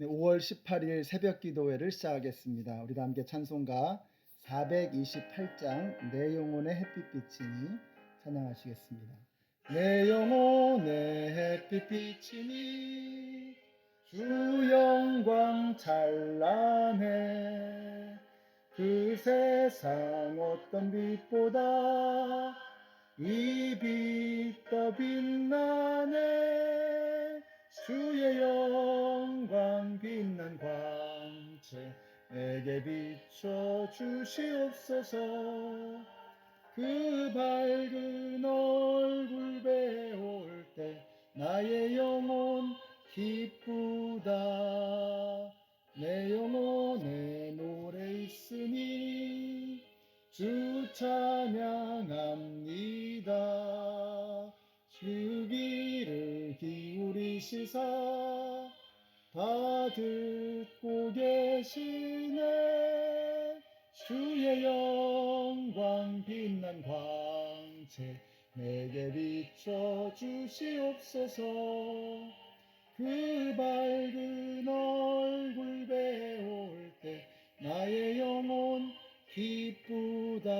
네, 5월 18일 새벽 기도회를 시작하겠습니다. 우리 다 함께 찬송가 428장 내 영혼의 햇빛 비치니 찬양하시겠습니다. 내 영혼의 햇빛 비치니 주 영광 찬란해 그 세상 어떤 빛보다 이 빛 더 빛나네 주의 영광 빛난 광채 내게 비춰 주시옵소서 그 밝은 얼굴 배울 때 나의 영혼 기쁘다 내 영혼에 노래 있으니 주 찬양합니다 주 귀를 기울이시사 다 듣고 계시네 주의 영광 빛난 광채 내게 비춰 주시옵소서 그 밝은 얼굴 배울 때 나의 영혼 기쁘다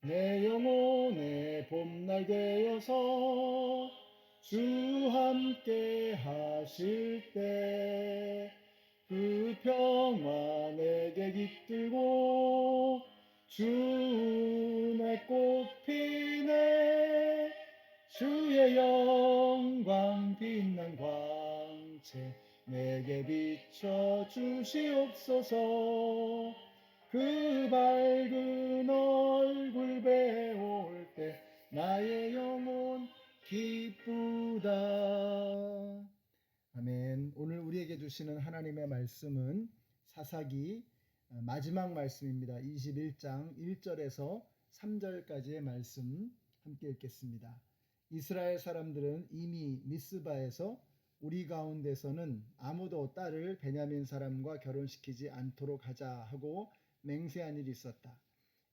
내 영혼의 봄날 되어서 주 함께 하실 때 그 평화 내게 깃들고 주 은혜 꽃피네 주의 영광 빛난 광채 내게 비춰 주시옵소서 그 밝은 얼굴 배울 때 나의 영혼 기쁘다. 아멘. 오늘 우리에게 주시는 하나님의 말씀은 사사기 마지막 말씀입니다. 21장 1절에서 3절까지의 말씀 함께 읽겠습니다. 이스라엘 사람들은 이미 미스바에서 우리 가운데서는 아무도 딸을 베냐민 사람과 결혼시키지 않도록 하자 하고 맹세한 일이 있었다.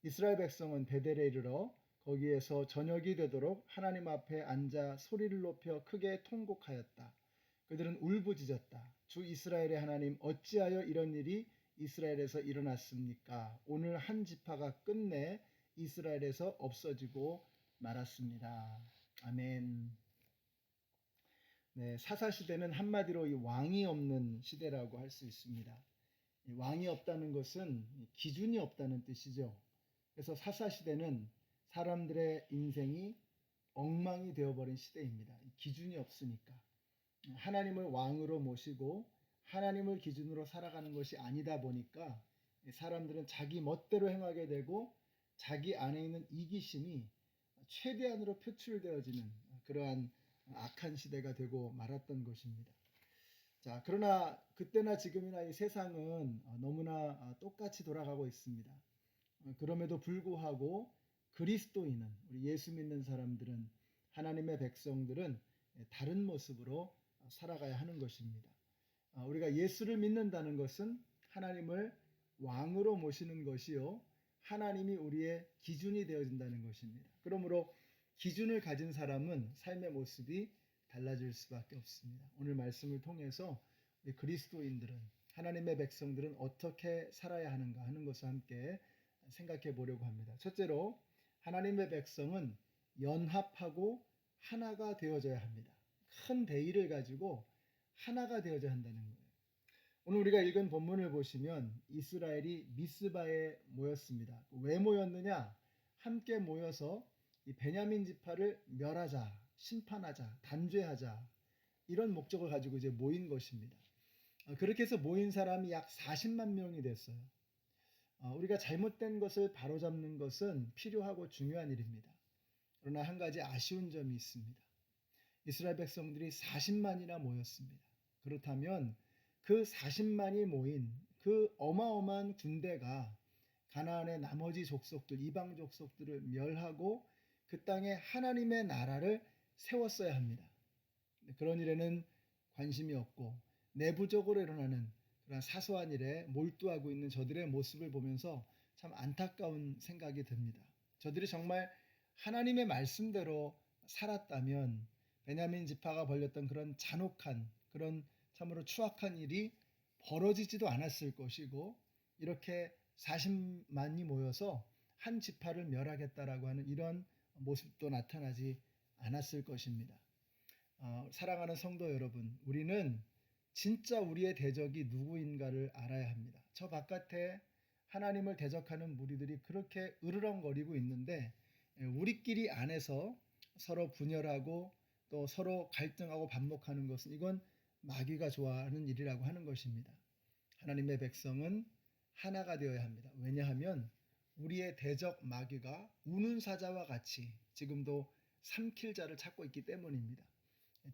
이스라엘 백성은 베델에 이르러 거기에서 저녁이 되도록 하나님 앞에 앉아 소리를 높여 크게 통곡하였다. 그들은 울부짖었다. 주 이스라엘의 하나님 어찌하여 이런 일이 이스라엘에서 일어났습니까? 오늘 한 지파가 끝내 이스라엘에서 없어지고 말았습니다. 아멘. 네, 사사시대는 한마디로 이 왕이 없는 시대라고 할 수 있습니다. 왕이 없다는 것은 기준이 없다는 뜻이죠. 그래서 사사시대는 사람들의 인생이 엉망이 되어버린 시대입니다. 기준이 없으니까. 하나님을 왕으로 모시고 하나님을 기준으로 살아가는 것이 아니다 보니까 사람들은 자기 멋대로 행하게 되고 자기 안에 있는 이기심이 최대한으로 표출되어지는 그러한 악한 시대가 되고 말았던 것입니다. 자, 그러나 그때나 지금이나 이 세상은 너무나 똑같이 돌아가고 있습니다. 그럼에도 불구하고 그리스도인은 우리 예수 믿는 사람들은 하나님의 백성들은 다른 모습으로 살아가야 하는 것입니다. 우리가 예수를 믿는다는 것은 하나님을 왕으로 모시는 것이요 하나님이 우리의 기준이 되어진다는 것입니다. 그러므로 기준을 가진 사람은 삶의 모습이 달라질 수밖에 없습니다. 오늘 말씀을 통해서 우리 그리스도인들은 하나님의 백성들은 어떻게 살아야 하는가 하는 것을 함께 생각해 보려고 합니다. 첫째로 하나님의 백성은 연합하고 하나가 되어져야 합니다. 큰 대의를 가지고 하나가 되어져야 한다는 거예요. 오늘 우리가 읽은 본문을 보시면 이스라엘이 미스바에 모였습니다. 왜 모였느냐? 함께 모여서 이 베냐민 지파를 멸하자, 심판하자, 단죄하자 이런 목적을 가지고 이제 모인 것입니다. 그렇게 해서 모인 사람이 약 40만 명이 됐어요. 우리가 잘못된 것을 바로잡는 것은 필요하고 중요한 일입니다. 그러나 한 가지 아쉬운 점이 있습니다. 이스라엘 백성들이 40만이나 모였습니다. 그렇다면 그 40만이 모인 그 어마어마한 군대가 가나안의 나머지 족속들, 이방 족속들을 멸하고 그 땅에 하나님의 나라를 세웠어야 합니다. 그런 일에는 관심이 없고 내부적으로 일어나는 그런 사소한 일에 몰두하고 있는 저들의 모습을 보면서 참 안타까운 생각이 듭니다. 저들이 정말 하나님의 말씀대로 살았다면 베냐민 지파가 벌였던 그런 잔혹한 그런 참으로 추악한 일이 벌어지지도 않았을 것이고 이렇게 40만이 모여서 한 지파를 멸하겠다라고 하는 이런 모습도 나타나지 않았을 것입니다. 사랑하는 성도 여러분, 우리는 진짜 우리의 대적이 누구인가를 알아야 합니다. 저 바깥에 하나님을 대적하는 무리들이 그렇게 으르렁거리고 있는데 우리끼리 안에서 서로 분열하고 또 서로 갈등하고 반목하는 것은 이건 마귀가 좋아하는 일이라고 하는 것입니다. 하나님의 백성은 하나가 되어야 합니다. 왜냐하면 우리의 대적 마귀가 우는 사자와 같이 지금도 삼킬 자를 찾고 있기 때문입니다.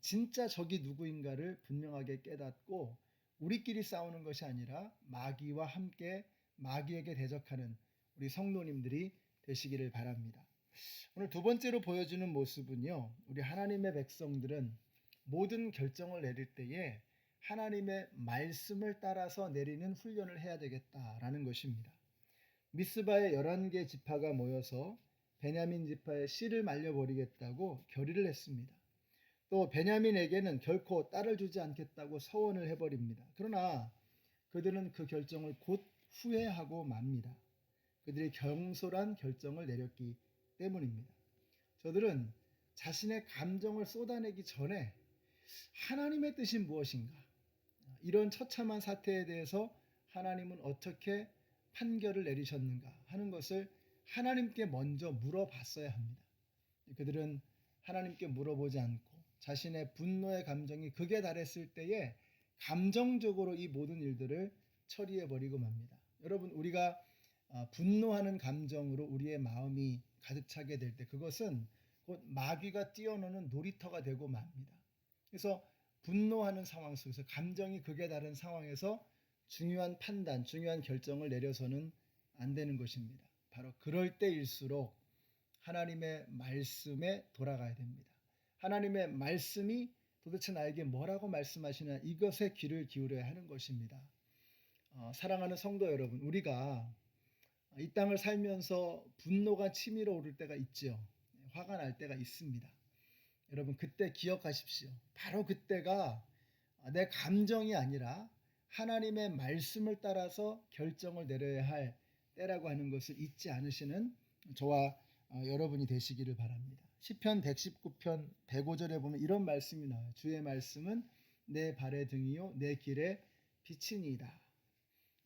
진짜 적이 누구인가를 분명하게 깨닫고 우리끼리 싸우는 것이 아니라 마귀와 함께 마귀에게 대적하는 우리 성도님들이 되시기를 바랍니다. 오늘 두 번째로 보여주는 모습은요. 우리 하나님의 백성들은 모든 결정을 내릴 때에 하나님의 말씀을 따라서 내리는 훈련을 해야 되겠다라는 것입니다. 미스바의 11개 지파가 모여서 베냐민 지파의 씨를 말려버리겠다고 결의를 했습니다. 또 베냐민에게는 결코 딸을 주지 않겠다고 서원을 해버립니다. 그러나 그들은 그 결정을 곧 후회하고 맙니다. 그들이 경솔한 결정을 내렸기 때문입니다. 저들은 자신의 감정을 쏟아내기 전에 하나님의 뜻이 무엇인가, 이런 처참한 사태에 대해서 하나님은 어떻게 판결을 내리셨는가 하는 것을 하나님께 먼저 물어봤어야 합니다. 그들은 하나님께 물어보지 않고 자신의 분노의 감정이 극에 달했을 때에 감정적으로 이 모든 일들을 처리해버리고 맙니다. 여러분, 우리가 분노하는 감정으로 우리의 마음이 가득 차게 될 때 그것은 곧 마귀가 뛰어노는 놀이터가 되고 맙니다. 그래서 분노하는 상황 속에서 감정이 극에 달한 상황에서 중요한 판단, 중요한 결정을 내려서는 안 되는 것입니다. 바로 그럴 때일수록 하나님의 말씀에 돌아가야 됩니다. 하나님의 말씀이 도대체 나에게 뭐라고 말씀하시나 이것에 귀를 기울여야 하는 것입니다. 사랑하는 성도 여러분, 우리가 이 땅을 살면서 분노가 치밀어 오를 때가 있죠. 화가 날 때가 있습니다. 여러분, 그때 기억하십시오. 바로 그때가 내 감정이 아니라 하나님의 말씀을 따라서 결정을 내려야 할 때라고 하는 것을 잊지 않으시는 저와 여러분이 되시기를 바랍니다. 시편 119편 105절에 보면 이런 말씀이 나와요. 주의 말씀은 내 발의 등이요 내 길의 빛이니이다.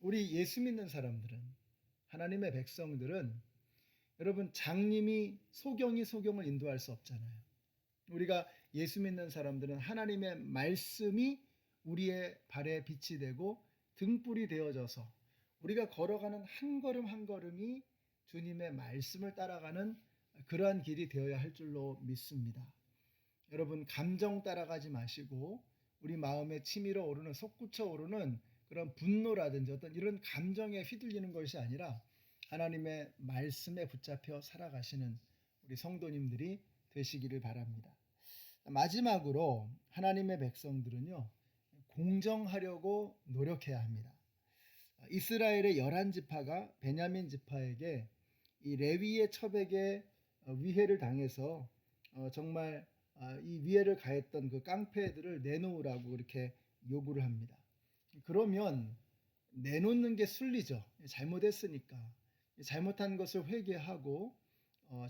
우리 예수 믿는 사람들은, 하나님의 백성들은, 여러분, 장님이 소경을 인도할 수 없잖아요. 우리가 예수 믿는 사람들은 하나님의 말씀이 우리의 발에 빛이 되고 등불이 되어져서 우리가 걸어가는 한 걸음 한 걸음이 주님의 말씀을 따라가는 그러한 길이 되어야 할 줄로 믿습니다. 여러분, 감정 따라가지 마시고 우리 마음에 치밀어 오르는, 솟구쳐 오르는 그런 분노라든지 어떤 이런 감정에 휘둘리는 것이 아니라 하나님의 말씀에 붙잡혀 살아가시는 우리 성도님들이 되시기를 바랍니다. 마지막으로 하나님의 백성들은요, 공정하려고 노력해야 합니다. 이스라엘의 11지파가 베냐민 지파에게 이 레위의 첩에게 위해를 당해서 정말 이 위해를 가했던 그 깡패들을 내놓으라고 이렇게 요구를 합니다. 그러면 내놓는 게 순리죠. 잘못했으니까. 잘못한 것을 회개하고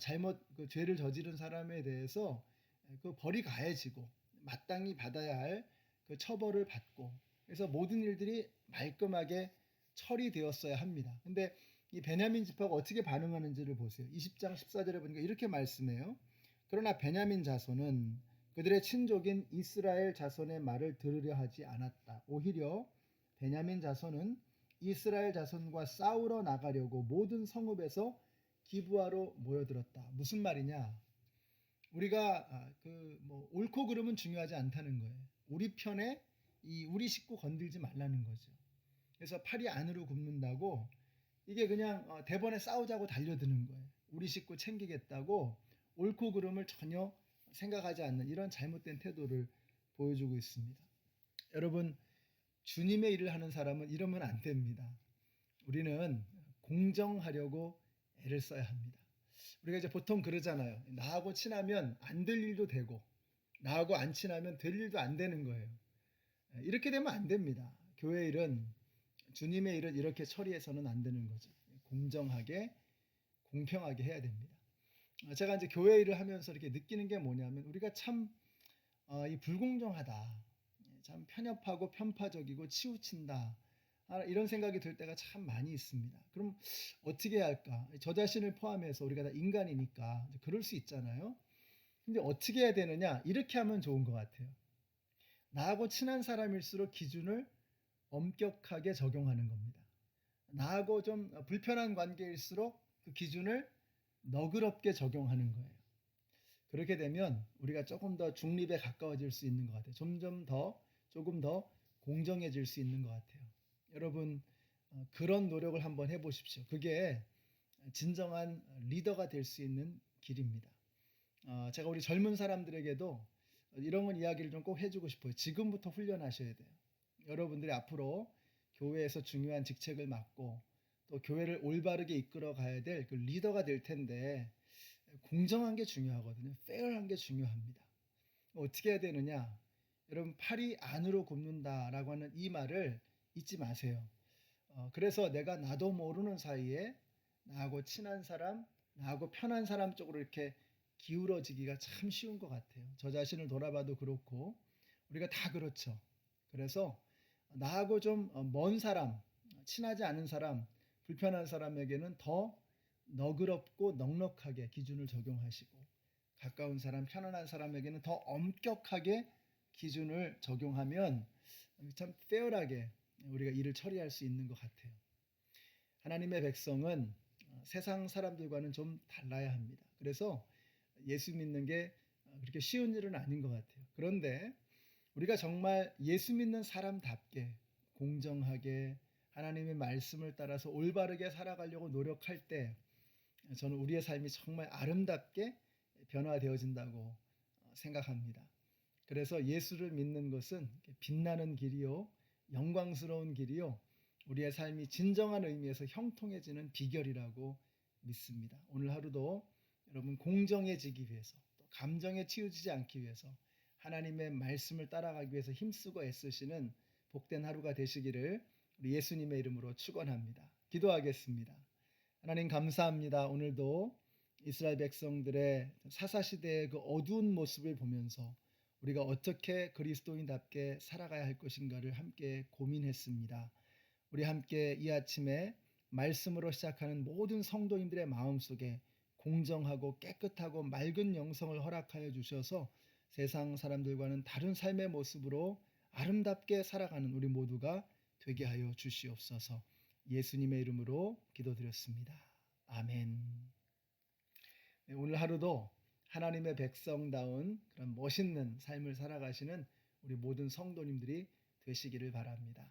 잘못 그 죄를 저지른 사람에 대해서 그 벌이 가해지고 마땅히 받아야 할 그 처벌을 받고, 그래서 모든 일들이 말끔하게 처리되었어야 합니다. 근데 이 베냐민 지파가 어떻게 반응하는지를 보세요. 20장 14절에 보니까 이렇게 말씀해요. 그러나 베냐민 자손은 그들의 친족인 이스라엘 자손의 말을 들으려 하지 않았다. 오히려 베냐민 자손은 이스라엘 자손과 싸우러 나가려고 모든 성읍에서 기브아로 모여들었다. 무슨 말이냐? 우리가 옳고 그름은 중요하지 않다는 거예요. 우리 편에 우리 식구 건들지 말라는 거죠. 그래서 팔이 안으로 굽는다고 이게 그냥 대번에 싸우자고 달려드는 거예요. 우리 식구 챙기겠다고 옳고 그름을 전혀 생각하지 않는 이런 잘못된 태도를 보여주고 있습니다. 여러분, 주님의 일을 하는 사람은 이러면 안 됩니다. 우리는 공정하려고 애를 써야 합니다. 우리가 이제 보통 그러잖아요. 나하고 친하면 안 될 일도 되고, 나하고 안 친하면 될 일도 안 되는 거예요. 이렇게 되면 안 됩니다. 교회 일은, 주님의 일은 이렇게 처리해서는 안 되는 거죠. 공정하게, 공평하게 해야 됩니다. 제가 이제 교회 일을 하면서 이렇게 느끼는 게 뭐냐면, 우리가 참 이 불공정하다, 참 편협하고 편파적이고 치우친다, 이런 생각이 들 때가 참 많이 있습니다. 그럼 어떻게 해야 할까? 저 자신을 포함해서 우리가 다 인간이니까 그럴 수 있잖아요. 근데 어떻게 해야 되느냐? 이렇게 하면 좋은 것 같아요. 나하고 친한 사람일수록 기준을 엄격하게 적용하는 겁니다. 나하고 좀 불편한 관계일수록 그 기준을 너그럽게 적용하는 거예요. 그렇게 되면 우리가 조금 더 중립에 가까워질 수 있는 것 같아요. 조금 더 공정해질 수 있는 것 같아요. 여러분, 그런 노력을 한번 해보십시오. 그게 진정한 리더가 될 수 있는 길입니다. 제가 우리 젊은 사람들에게도 이런 건 이야기를 좀 꼭 해주고 싶어요. 지금부터 훈련하셔야 돼요. 여러분들이 앞으로 교회에서 중요한 직책을 맡고 또 교회를 올바르게 이끌어 가야 될 그 리더가 될 텐데, 공정한 게 중요하거든요. 페어한 게 중요합니다. 어떻게 해야 되느냐? 여러분, 팔이 안으로 굽는다라고 하는 이 말을 잊지 마세요. 그래서 내가 나도 모르는 사이에 나하고 친한 사람, 나하고 편한 사람 쪽으로 이렇게 기울어지기가 참 쉬운 것 같아요. 저 자신을 돌아봐도 그렇고 우리가 다 그렇죠. 그래서 나하고 좀 먼 사람, 친하지 않은 사람, 불편한 사람에게는 더 너그럽고 넉넉하게 기준을 적용하시고, 가까운 사람, 편안한 사람에게는 더 엄격하게 기준을 적용하면 참 페어하게 우리가 일을 처리할 수 있는 것 같아요. 하나님의 백성은 세상 사람들과는 좀 달라야 합니다. 그래서 예수 믿는 게 그렇게 쉬운 일은 아닌 것 같아요. 그런데 우리가 정말 예수 믿는 사람답게 공정하게 하나님의 말씀을 따라서 올바르게 살아가려고 노력할 때, 저는 우리의 삶이 정말 아름답게 변화되어진다고 생각합니다. 그래서 예수를 믿는 것은 빛나는 길이요, 영광스러운 길이요, 우리의 삶이 진정한 의미에서 형통해지는 비결이라고 믿습니다. 오늘 하루도 여러분, 공정해지기 위해서, 또 감정에 치우치지 않기 위해서, 하나님의 말씀을 따라가기 위해서 힘쓰고 애쓰시는 복된 하루가 되시기를 우리 예수님의 이름으로 축원합니다. 기도하겠습니다. 하나님, 감사합니다. 오늘도 이스라엘 백성들의 사사시대의 그 어두운 모습을 보면서 우리가 어떻게 그리스도인답게 살아가야 할 것인가를 함께 고민했습니다. 우리 함께 이 아침에 말씀으로 시작하는 모든 성도님들의 마음속에 공정하고 깨끗하고 맑은 영성을 허락하여 주셔서 세상 사람들과는 다른 삶의 모습으로 아름답게 살아가는 우리 모두가 되게 하여 주시옵소서. 예수님의 이름으로 기도드렸습니다. 아멘. 네, 오늘 하루도 하나님의 백성다운 그런 멋있는 삶을 살아가시는 우리 모든 성도님들이 되시기를 바랍니다.